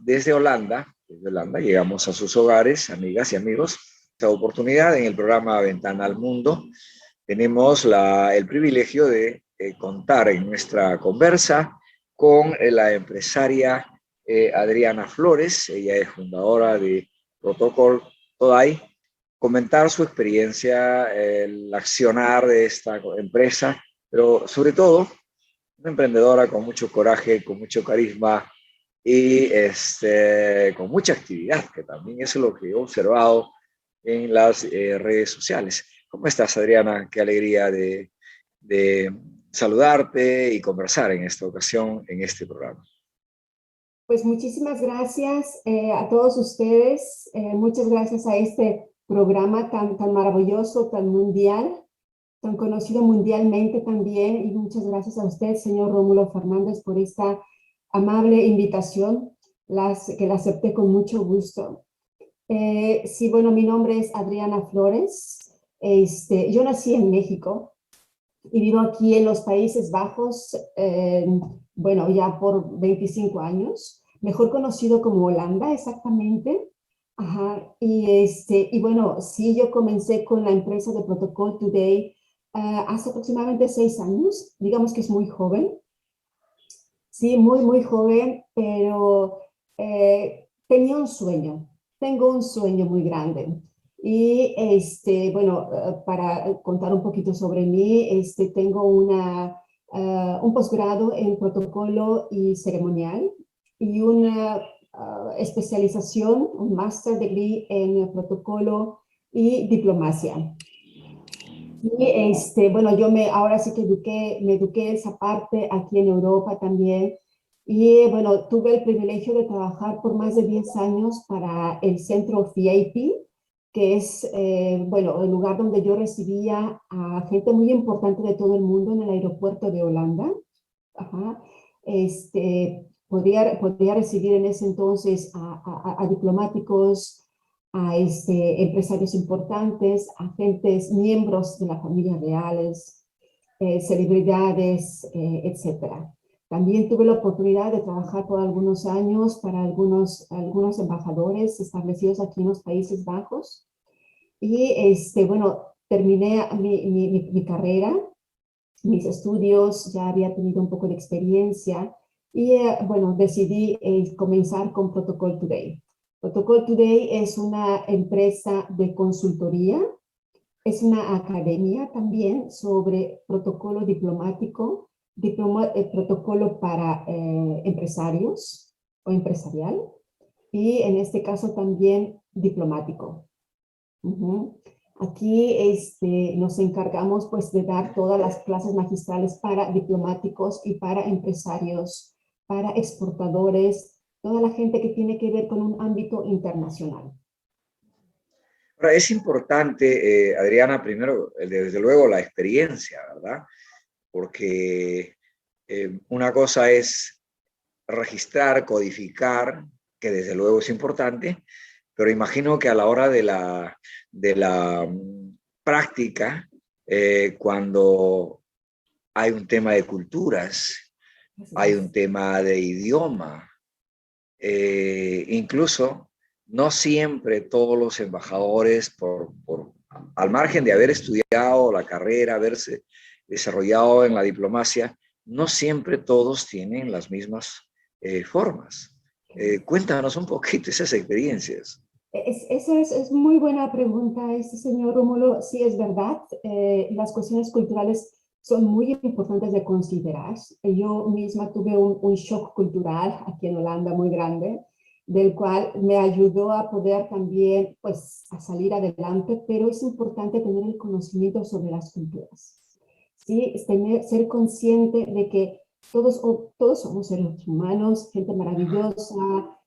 desde Holanda. Desde Holanda llegamos a sus hogares, amigas y amigos. Esta oportunidad en el programa Ventana al Mundo tenemos el privilegio de contar en nuestra conversa con la empresaria Adriana Flores. Ella es fundadora de Protocol Today. Comentar su experiencia, el accionar de esta empresa, pero sobre todo una emprendedora con mucho coraje, con mucho carisma y con mucha actividad, que también es lo que he observado en las redes sociales. ¿Cómo estás, Adriana? Qué alegría de saludarte y conversar en esta ocasión, en este programa. Pues muchísimas gracias a todos ustedes. Muchas gracias a este programa tan maravilloso, tan mundial, tan conocido mundialmente también. Y muchas gracias a usted, señor Rómulo Fernández, por esta amable invitación, que la acepté con mucho gusto. Sí, bueno, mi nombre es Adriana Flores. Yo nací en México y vivo aquí en los Países Bajos, bueno, ya por 25 años, mejor conocido como Holanda, exactamente. Ajá. Y bueno, sí, yo comencé con la empresa de Protocol Today hace aproximadamente 6 años. Digamos que es muy joven. Sí, muy joven, pero tenía un sueño. Tengo un sueño muy grande. Y bueno, para contar un poquito sobre mí, tengo un posgrado en protocolo y ceremonial y una especialización, un master degree en protocolo y diplomacia. Y bueno, ahora sí que me eduqué esa parte aquí en Europa también. Y bueno, tuve el privilegio de trabajar por más de 10 años para el centro VIP, que es, bueno, el lugar donde yo recibía a gente muy importante de todo el mundo en el aeropuerto de Holanda. Ajá. Podría recibir en ese entonces a diplomáticos, a empresarios importantes, agentes, miembros de la familia reales, celebridades, etcétera. También tuve la oportunidad de trabajar por algunos años para algunos embajadores establecidos aquí en los Países Bajos. Y bueno, terminé mi carrera, mis estudios, ya había tenido un poco de experiencia y bueno, decidí comenzar con Protocol Today. Protocol Today es una empresa de consultoría, es una academia también sobre protocolo diplomático, protocolo para empresarios o empresarial y en este caso también diplomático. Aquí nos encargamos pues de dar todas las clases magistrales para diplomáticos y para empresarios, para exportadores, toda la gente que tiene que ver con un ámbito internacional. Ahora, es importante, Adriana, primero, desde luego, la experiencia, ¿verdad? Porque una cosa es registrar, codificar, que desde luego es importante, pero imagino que a la hora de la práctica, cuando hay un tema de culturas, hay un tema de idioma, incluso no siempre todos los embajadores, al margen de haber estudiado la carrera, haberse desarrollado en la diplomacia, no siempre todos tienen las mismas formas. Cuéntanos un poquito esas experiencias. Esa es muy buena pregunta, señor Rómulo. Sí, es verdad. Las cuestiones culturales son muy importantes de considerar. Yo misma tuve un shock cultural aquí en Holanda muy grande, del cual me ayudó a poder también, pues, a salir adelante, pero es importante tener el conocimiento sobre las culturas. Sí, ser consciente de que todos somos seres humanos, gente maravillosa,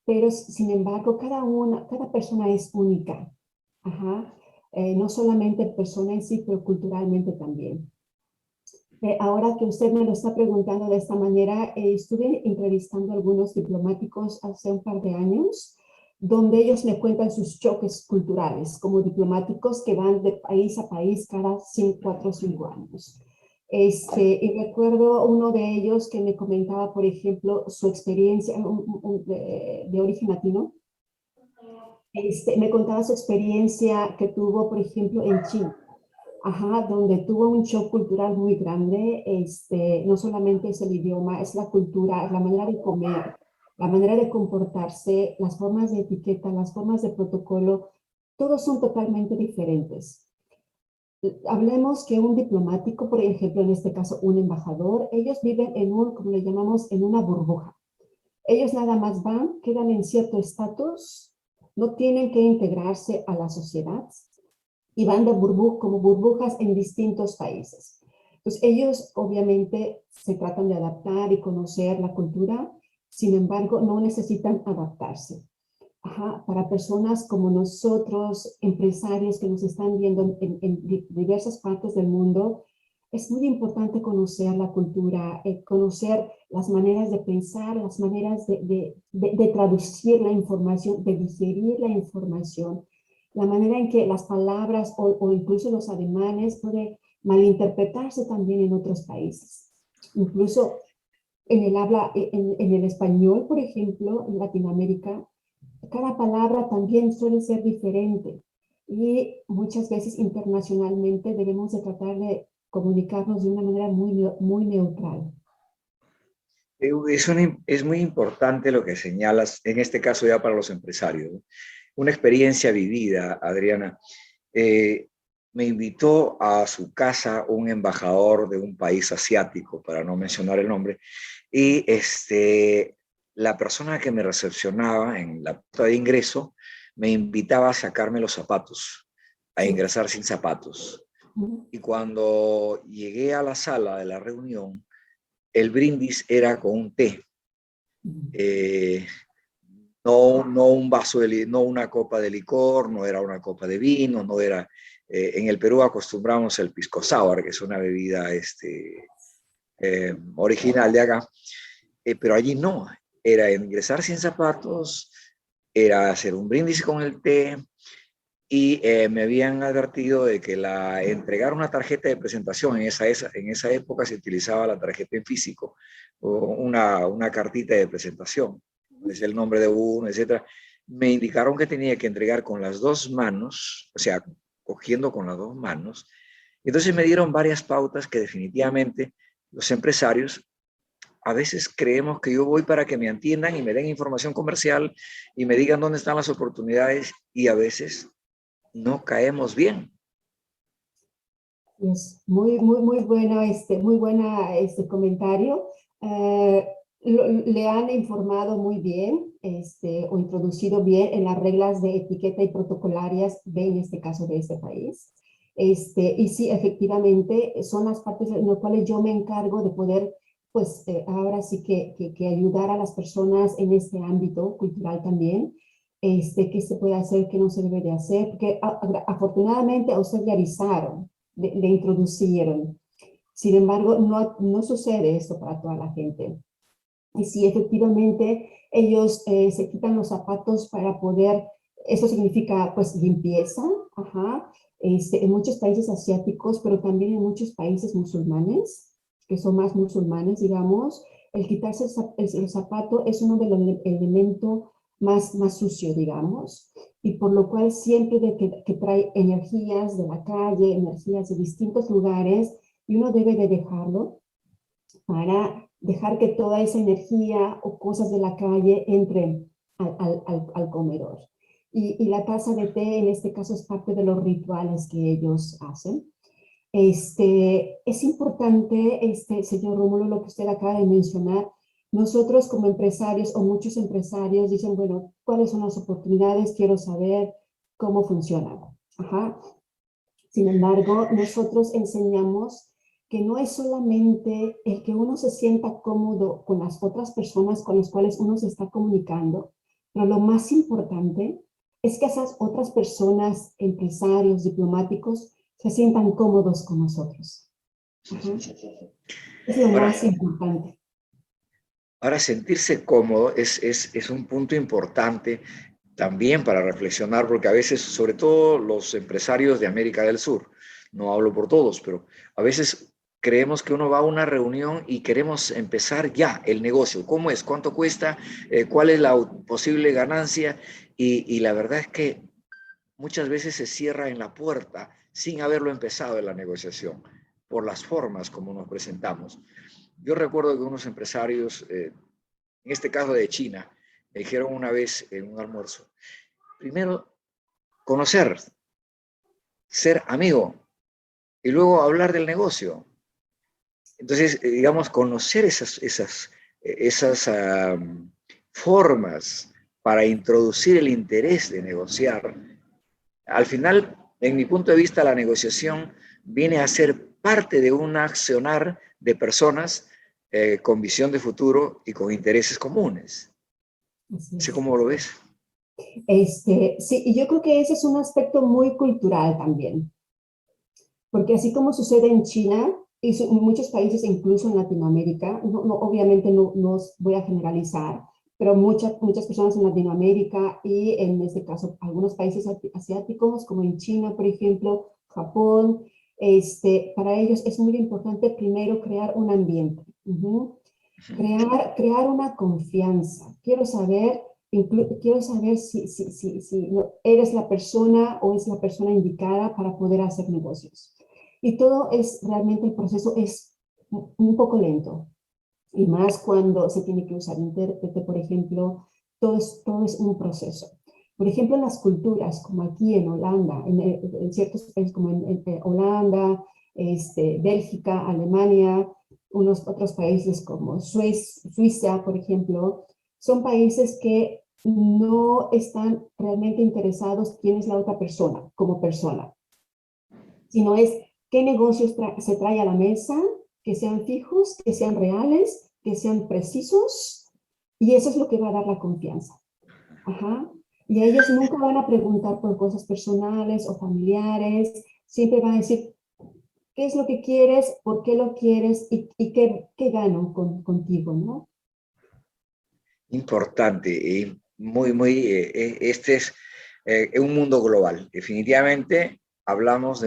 pero sin embargo cada persona es única. Ajá. No solamente persona en sí, pero culturalmente también. Ahora que usted me lo está preguntando de esta manera, estuve entrevistando a algunos diplomáticos hace un par de años, donde ellos me cuentan sus choques culturales como diplomáticos que van de país a país cada 4 o 5 años. Y recuerdo uno de ellos que me comentaba, por ejemplo, su experiencia de origen latino. Me contaba su experiencia que tuvo, por ejemplo, en China. Ajá, donde tuvo un shock cultural muy grande. No solamente es el idioma, es la cultura, es la manera de comer, la manera de comportarse, las formas de etiqueta, las formas de protocolo, todos son totalmente diferentes. Hablemos que un diplomático, por ejemplo, en este caso un embajador, ellos viven en un, como le llamamos, en una burbuja. Ellos nada más van, quedan en cierto estatus, no tienen que integrarse a la sociedad y van de como burbujas en distintos países. Entonces ellos obviamente se tratan de adaptar y conocer la cultura, sin embargo no necesitan adaptarse. Ajá, para personas como nosotros, empresarios que nos están viendo en diversas partes del mundo, es muy importante conocer la cultura, conocer las maneras de pensar, las maneras de traducir la información, de digerir la información, la manera en que las palabras o incluso los ademanes pueden malinterpretarse también en otros países. Incluso en el habla, en el español, por ejemplo, en Latinoamérica, cada palabra también suele ser diferente y muchas veces internacionalmente debemos de tratar de comunicarnos de una manera muy neutral. Es muy importante lo que señalas, en este caso ya para los empresarios, ¿no? Una experiencia vivida, Adriana. Me invitó a su casa un embajador de un país asiático, para no mencionar el nombre, y la persona que me recepcionaba en la puerta de ingreso me invitaba a sacarme los zapatos, a Sí. ingresar sin zapatos. Y cuando llegué a la sala de la reunión, el brindis era con un té. No un vaso no una copa de licor, no era una copa de vino, no era... en el Perú acostumbramos el pisco sour, que es una bebida original de acá, pero allí no, era ingresar sin zapatos, era hacer un brindis con el té, y me habían advertido de que entregar una tarjeta de presentación, en esa época se utilizaba la tarjeta en físico, o una cartita de presentación, es el nombre de uno, etcétera. Me indicaron que tenía que entregar con las dos manos, o sea, cogiendo con las dos manos. Entonces me dieron varias pautas que definitivamente los empresarios a veces creemos que yo voy para que me atiendan y me den información comercial y me digan dónde están las oportunidades, y a veces no caemos bien. Es muy buena este comentario. Le han informado muy bien o introducido bien en las reglas de etiqueta y protocolarias en este caso de este país. Y sí, efectivamente, son las partes en las cuales yo me encargo de poder, pues ahora sí que ayudar a las personas en este ámbito cultural también. Qué se puede hacer, qué no se debe de hacer, porque afortunadamente a usted le avisaron, le introducieron. Sin embargo, no sucede esto para toda la gente. Y sí, efectivamente, ellos se quitan los zapatos para poder, eso significa pues limpieza, ajá, en muchos países asiáticos, pero también en muchos países musulmanes, que son más musulmanes, digamos, el quitarse el zapato es uno de los elementos más sucio, digamos, y por lo cual siempre que trae energías de la calle, energías de distintos lugares, y uno debe de dejarlo para dejar que toda esa energía o cosas de la calle entren al comedor. Y la taza de té en este caso es parte de los rituales que ellos hacen. Es importante, señor Rómulo, lo que usted acaba de mencionar. Nosotros como empresarios o muchos empresarios dicen, bueno, ¿cuáles son las oportunidades? Quiero saber cómo funcionan. Ajá. Sin embargo, nosotros enseñamos que no es solamente el que uno se sienta cómodo con las otras personas con las cuales uno se está comunicando, pero lo más importante es que esas otras personas, empresarios, diplomáticos, se sientan cómodos con nosotros. Ajá. Es lo Ahora, más importante. ahora sentirse cómodo es un punto importante también para reflexionar, porque a veces, sobre todo los empresarios de América del Sur, no hablo por todos, pero a veces creemos que uno va a una reunión y queremos empezar ya el negocio. ¿Cómo es? ¿Cuánto cuesta? ¿Cuál es la posible ganancia? Y la verdad es que muchas veces se cierra en la puerta sin haberlo empezado en la negociación, por las formas como nos presentamos. Yo recuerdo que unos empresarios, en este caso de China, me dijeron una vez en un almuerzo, primero conocer, ser amigo y luego hablar del negocio. Entonces, digamos, conocer esas formas para introducir el interés de negociar. Al final, en mi punto de vista, la negociación viene a ser parte de un accionar de personas con visión de futuro y con intereses comunes. Así ¿Sí es. cómo lo ves? Sí, y yo creo que ese es un aspecto muy cultural también, porque así como sucede en China y en muchos países, incluso en Latinoamérica, obviamente no voy a generalizar, pero muchas personas en Latinoamérica y en este caso algunos países asiáticos, como en China, por ejemplo, Japón, para ellos es muy importante primero crear un ambiente, crear una confianza. Quiero saber si eres la persona o es la persona indicada para poder hacer negocios. Y todo es, realmente el proceso es un poco lento. Y más cuando se tiene que usar intérprete, por ejemplo, todo es un proceso. Por ejemplo, en las culturas, como aquí en Holanda, en ciertos países como en Holanda, Bélgica, Alemania, unos otros países como Suiza, por ejemplo, son países que no están realmente interesados quién es la otra persona como persona, sino es qué negocios se trae a la mesa, que sean fijos, que sean reales, que sean precisos, y eso es lo que va a dar la confianza. Ajá. Y ellos nunca van a preguntar por cosas personales o familiares, siempre van a decir, ¿qué es lo que quieres? ¿Por qué lo quieres? ¿Y qué gano contigo? ¿No? Importante y este es un mundo global. Definitivamente hablamos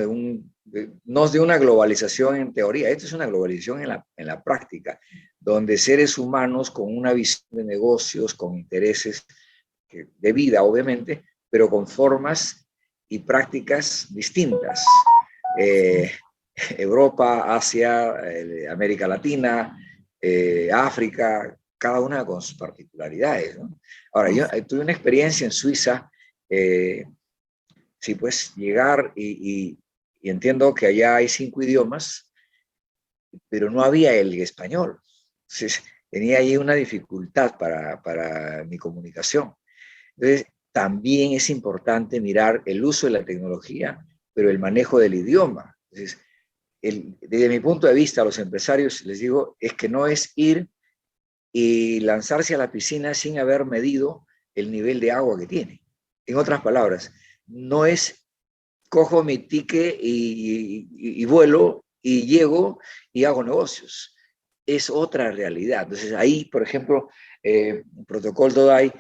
no de una globalización en teoría, esto es una globalización en la práctica, donde seres humanos con una visión de negocios, con intereses de vida, obviamente, pero con formas y prácticas distintas. Eh, Europa, Asia, América Latina, África, cada una con sus particularidades, ¿no? Ahora, yo tuve una experiencia en Suiza, sí, pues llegar y entiendo que allá hay 5 idiomas, pero no había el español. Entonces, tenía ahí una dificultad para mi comunicación. Entonces, también es importante mirar el uso de la tecnología, pero el manejo del idioma. Entonces, desde mi punto de vista, a los empresarios les digo, es que no es ir y lanzarse a la piscina sin haber medido el nivel de agua que tiene. En otras palabras, no es cojo mi ticket y vuelo y llego y hago negocios. Es otra realidad. Entonces ahí, por ejemplo, Protocol Dodai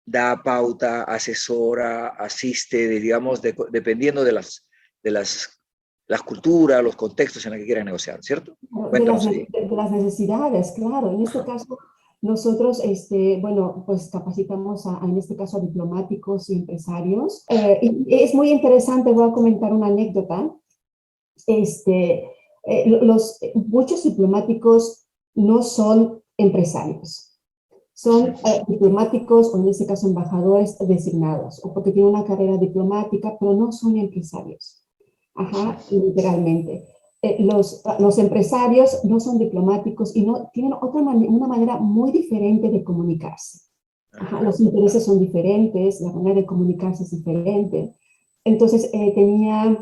da pauta, asesora, asiste, digamos, dependiendo las culturas, los contextos en los que quieran negociar, ¿cierto? Cuéntanos ahí. De las necesidades, claro. En este caso, nosotros, bueno, pues capacitamos en este caso a diplomáticos y empresarios. Y es muy interesante, voy a comentar una anécdota. Muchos diplomáticos no son empresarios, son diplomáticos o en este caso embajadores designados, o porque tienen una carrera diplomática, pero no son empresarios. Ajá, literalmente. Los empresarios no son diplomáticos y no tienen una manera muy diferente de comunicarse. Ajá, los intereses son diferentes, la manera de comunicarse es diferente. Entonces, tenía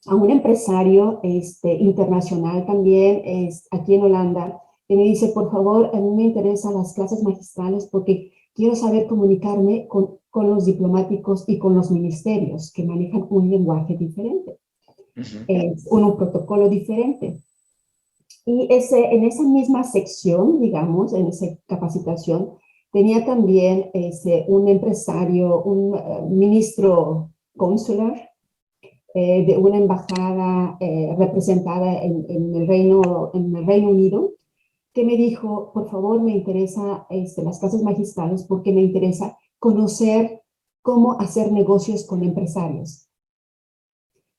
a un empresario internacional también aquí en Holanda, que me dice, por favor, a mí me interesan las clases magistrales porque quiero saber comunicarme con los diplomáticos y con los ministerios que manejan un lenguaje diferente, un protocolo diferente. Y en esa misma sección, digamos, en esa capacitación, tenía también un empresario, un ministro consular, de una embajada representada en el Reino Unido, que me dijo, por favor, me interesa las casas magistrales porque me interesa conocer cómo hacer negocios con empresarios.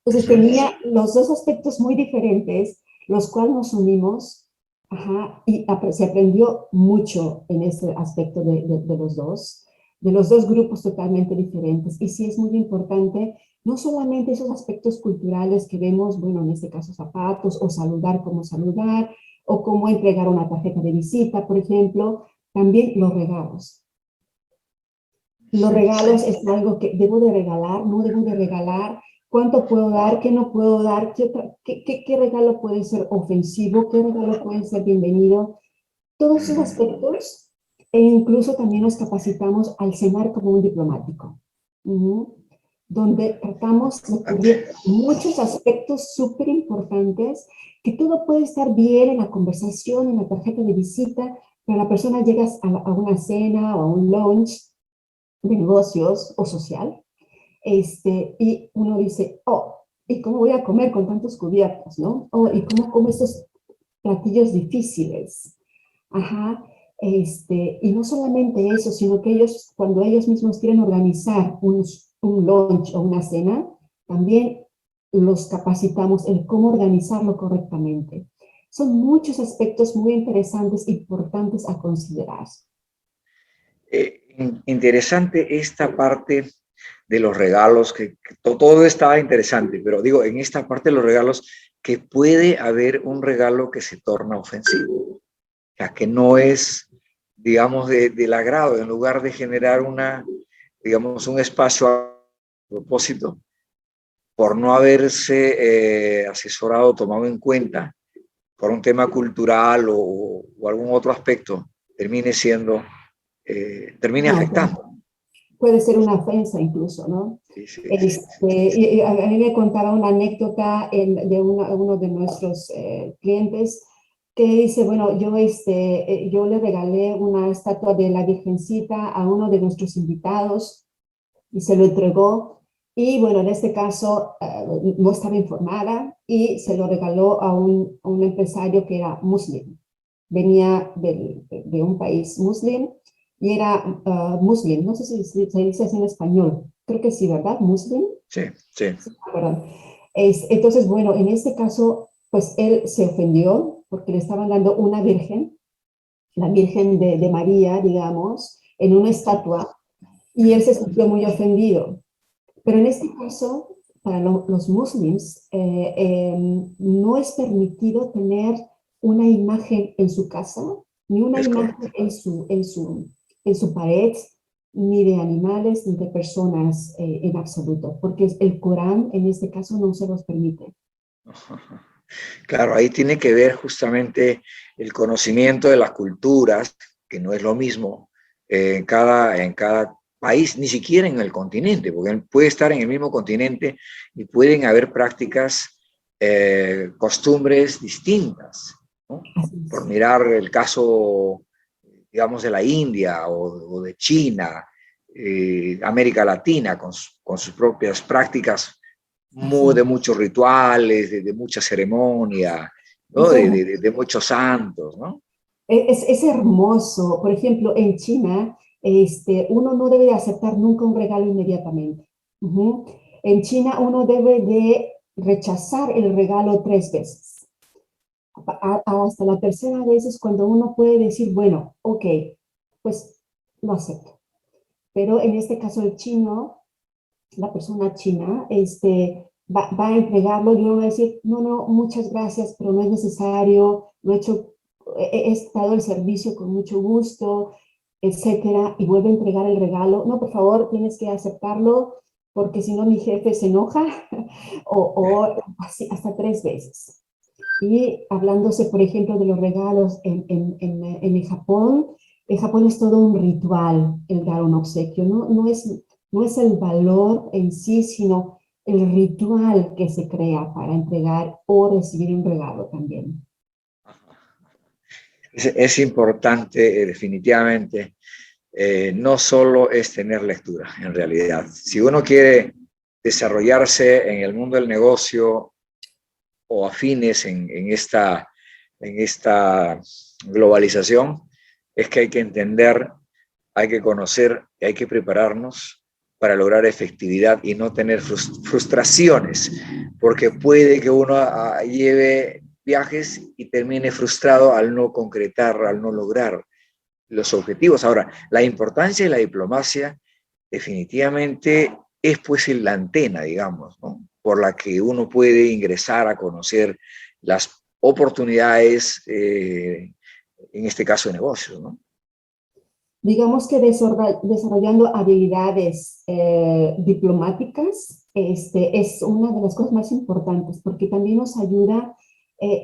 Entonces tenía los dos aspectos muy diferentes, los cuales nos unimos, y se aprendió mucho en ese aspecto de los dos grupos totalmente diferentes. Y sí es muy importante, no solamente esos aspectos culturales que vemos, bueno, en este caso zapatos, o saludar, cómo saludar, o cómo entregar una tarjeta de visita, por ejemplo, también los regalos. Los regalos es algo que debo de regalar, no debo de regalar, cuánto puedo dar, qué no puedo dar, qué regalo puede ser ofensivo, qué regalo puede ser bienvenido. Todos esos aspectos, e incluso también nos capacitamos al cenar como un diplomático, donde tratamos de cubrir muchos aspectos súper importantes, que todo puede estar bien en la conversación, en la tarjeta de visita, pero la persona llega a una cena o a un lunch de negocios o social, y uno dice, oh, ¿y cómo voy a comer con tantos cubiertos, no? Oh, ¿y cómo como estos platillos difíciles? Y no solamente eso, sino que ellos, cuando ellos mismos quieren organizar un lunch o una cena, también los capacitamos en cómo organizarlo correctamente. Son muchos aspectos muy interesantes e importantes a considerar. Interesante esta parte de los regalos, que todo estaba interesante, pero digo, en esta parte de los regalos, que puede haber un regalo que se torna ofensivo, o sea, que no es, digamos, del agrado, en lugar de generar digamos, un espacio a propósito, por no haberse asesorado, tomado en cuenta, por un tema cultural o algún otro aspecto, termine afectando. Puede ser una ofensa incluso, ¿no? Sí. Y a mí me contaba una anécdota de uno de nuestros clientes que dice, bueno, yo le regalé una estatua de la Virgencita a uno de nuestros invitados y se lo entregó. Y bueno, en este caso no estaba informada y se lo regaló a un empresario que era muslim. Venía de un país muslim y era muslim. No sé si se dice así en español. Creo que sí, ¿verdad? Muslim. Sí. Perdón. Entonces, bueno, en este caso, pues él se ofendió porque le estaban dando una virgen, la Virgen de María, digamos, en una estatua, y él se sintió muy ofendido. Pero en este caso, para los muslims, no es permitido tener una imagen en su casa, ni una imagen en su pared, ni de animales, ni de personas en absoluto, porque el Corán en este caso no se los permite. Claro, ahí tiene que ver justamente el conocimiento de las culturas, que no es lo mismo en cada país, ni siquiera en el continente, porque puede estar en el mismo continente y pueden haber prácticas, costumbres distintas, ¿no? Por mirar el caso, digamos, de la India o de China, América Latina, con sus propias prácticas de muchos rituales, de mucha ceremonia, ¿no? de muchos santos, ¿no? Es hermoso. Por ejemplo, en China, uno no debe de aceptar nunca un regalo inmediatamente. En China, uno debe de rechazar el regalo 3 veces. Hasta la tercera vez es cuando uno puede decir, bueno, ok, pues lo acepto. Pero en este caso el chino, la persona china, va a entregarlo y uno va a decir, no, muchas gracias, pero no es necesario, he estado el servicio con mucho gusto, etcétera, y vuelve a entregar el regalo. No, por favor, tienes que aceptarlo, porque si no mi jefe se enoja, o así, hasta 3 veces. Y hablándose, por ejemplo, de los regalos en Japón es todo un ritual el dar un obsequio, no es el valor en sí, sino el ritual que se crea para entregar o recibir un regalo también. Es importante, definitivamente, no solo es tener lectura, en realidad. Si uno quiere desarrollarse en el mundo del negocio o afines en esta globalización es que hay que entender, hay que conocer y hay que prepararnos para lograr efectividad y no tener frustraciones, porque puede que uno lleve viajes y termine frustrado al no concretar, al no lograr los objetivos. Ahora, la importancia de la diplomacia definitivamente es pues la antena, digamos, ¿no? Por la que uno puede ingresar a conocer las oportunidades, en este caso de negocios, ¿no? Digamos que desarrollando habilidades diplomáticas es una de las cosas más importantes porque también nos ayuda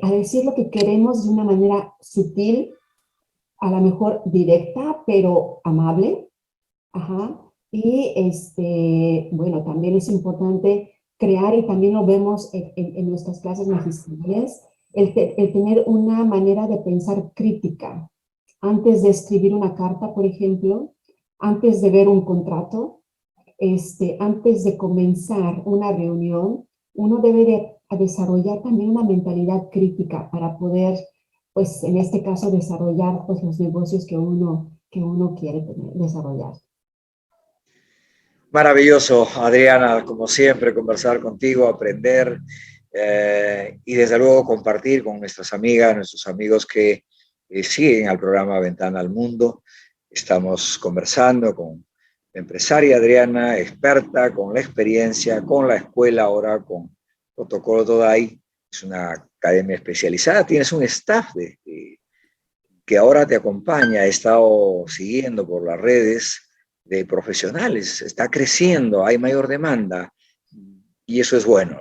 a decir lo que queremos de una manera sutil, a lo mejor directa, pero amable. Ajá. Y bueno, también es importante crear, y también lo vemos en nuestras clases magistrales, el tener una manera de pensar crítica. Antes de escribir una carta, por ejemplo, antes de ver un contrato, antes de comenzar una reunión, uno debe de desarrollar también una mentalidad crítica para poder, pues en este caso, desarrollar pues, los negocios que uno quiere desarrollar. Maravilloso, Adriana, como siempre, conversar contigo, aprender y desde luego compartir con nuestras amigas, nuestros amigos que siguen al programa Ventana al Mundo. Estamos conversando con la empresaria Adriana, experta, con la experiencia, con la escuela ahora, con Protocolo Todai. Es una academia especializada, tienes un staff que ahora te acompaña, he estado siguiendo por las redes de profesionales, está creciendo, hay mayor demanda y eso es bueno.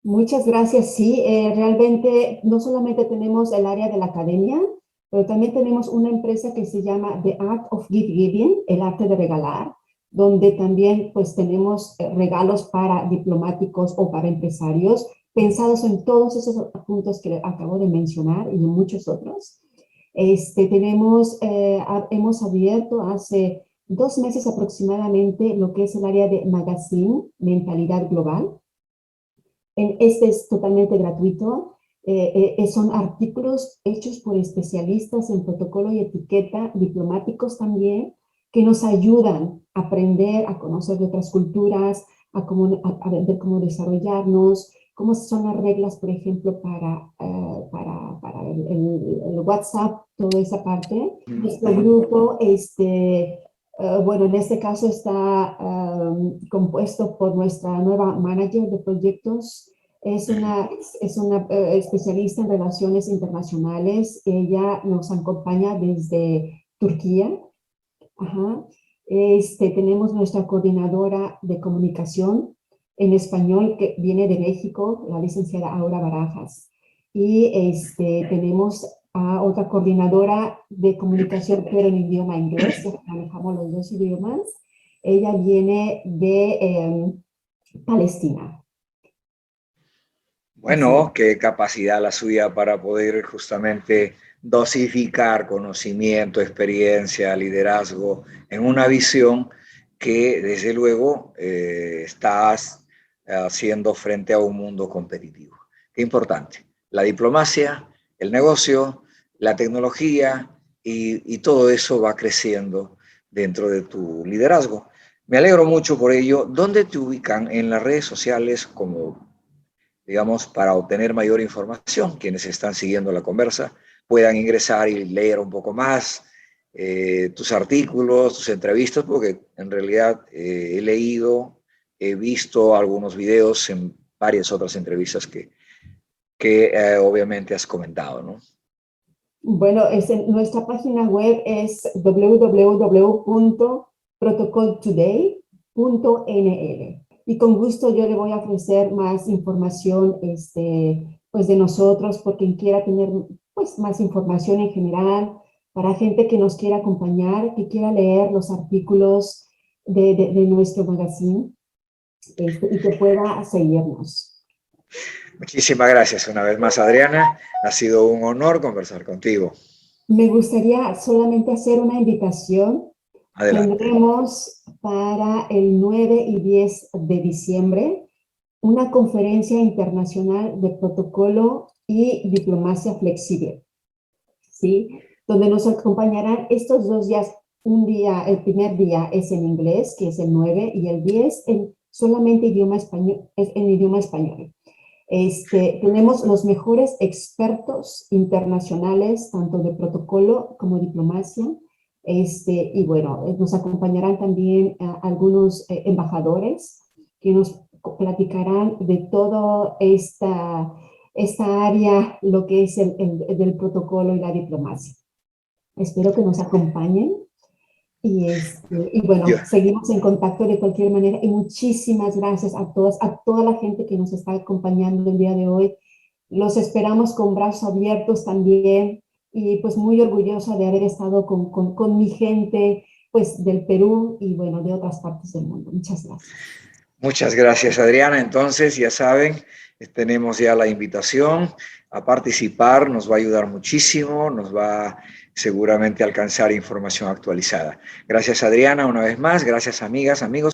Muchas gracias. Sí, realmente no solamente tenemos el área de la academia, pero también tenemos una empresa que se llama The Art of Gift Giving, el arte de regalar, donde también pues tenemos regalos para diplomáticos o para empresarios, pensados en todos esos puntos que acabo de mencionar y en muchos otros. Hemos abierto hace 2 meses aproximadamente lo que es el área de magazine, mentalidad global. Este es totalmente gratuito. Son artículos hechos por especialistas en protocolo y etiqueta, diplomáticos también, que nos ayudan a aprender, a conocer de otras culturas, a ver cómo desarrollarnos, cómo son las reglas, por ejemplo, para el WhatsApp, toda esa parte. Nuestro grupo, bueno, en este caso está compuesto por nuestra nueva manager de proyectos. Es una especialista en relaciones internacionales. Ella nos acompaña desde Turquía. Ajá. Tenemos nuestra coordinadora de comunicación en español que viene de México, la licenciada Aura Barajas. Y tenemos a otra coordinadora de comunicación, pero en idioma inglés, manejamos los dos idiomas. Ella viene de Palestina. Bueno, qué capacidad la suya para poder justamente dosificar conocimiento, experiencia, liderazgo en una visión que desde luego estás haciendo frente a un mundo competitivo. Qué importante. La diplomacia, el negocio, la tecnología y todo eso va creciendo dentro de tu liderazgo. Me alegro mucho por ello. ¿Dónde te ubican en las redes sociales como, digamos, para obtener mayor información? Quienes están siguiendo la conversa puedan ingresar y leer un poco más tus artículos, tus entrevistas, porque en realidad he leído, he visto algunos videos en varias otras entrevistas que obviamente has comentado, ¿no? Bueno, nuestra página web es www.protocoltoday.nl. Y con gusto yo le voy a ofrecer más información pues de nosotros, por quien quiera tener pues, más información en general, para gente que nos quiera acompañar, que quiera leer los artículos de nuestro magazine y que pueda seguirnos. Muchísimas gracias una vez más, Adriana. Ha sido un honor conversar contigo. Me gustaría solamente hacer una invitación Adelante. tendremos para el 9 y 10 de diciembre una conferencia internacional de protocolo y diplomacia flexible, ¿sí? Donde nos acompañarán estos 2 días. Un día, el primer día es en inglés, que es el 9, y el 10 en solamente idioma español, es en idioma español. Tenemos los mejores expertos internacionales, tanto de protocolo como diplomacia, y bueno, nos acompañarán también algunos embajadores que nos platicarán de toda esta área, lo que es del protocolo y la diplomacia. Espero que nos acompañen y bueno, Yo- seguimos en contacto de cualquier manera y muchísimas gracias a todos, a toda la gente que nos está acompañando el día de hoy. Los esperamos con brazos abiertos también y pues muy orgullosa de haber estado con mi gente pues del Perú y bueno, de otras partes del mundo. Muchas gracias. Muchas gracias, Adriana. Entonces, ya saben, tenemos ya la invitación a participar, nos va a ayudar muchísimo, nos va seguramente a alcanzar información actualizada. Gracias, Adriana, una vez más. Gracias, amigas, amigos.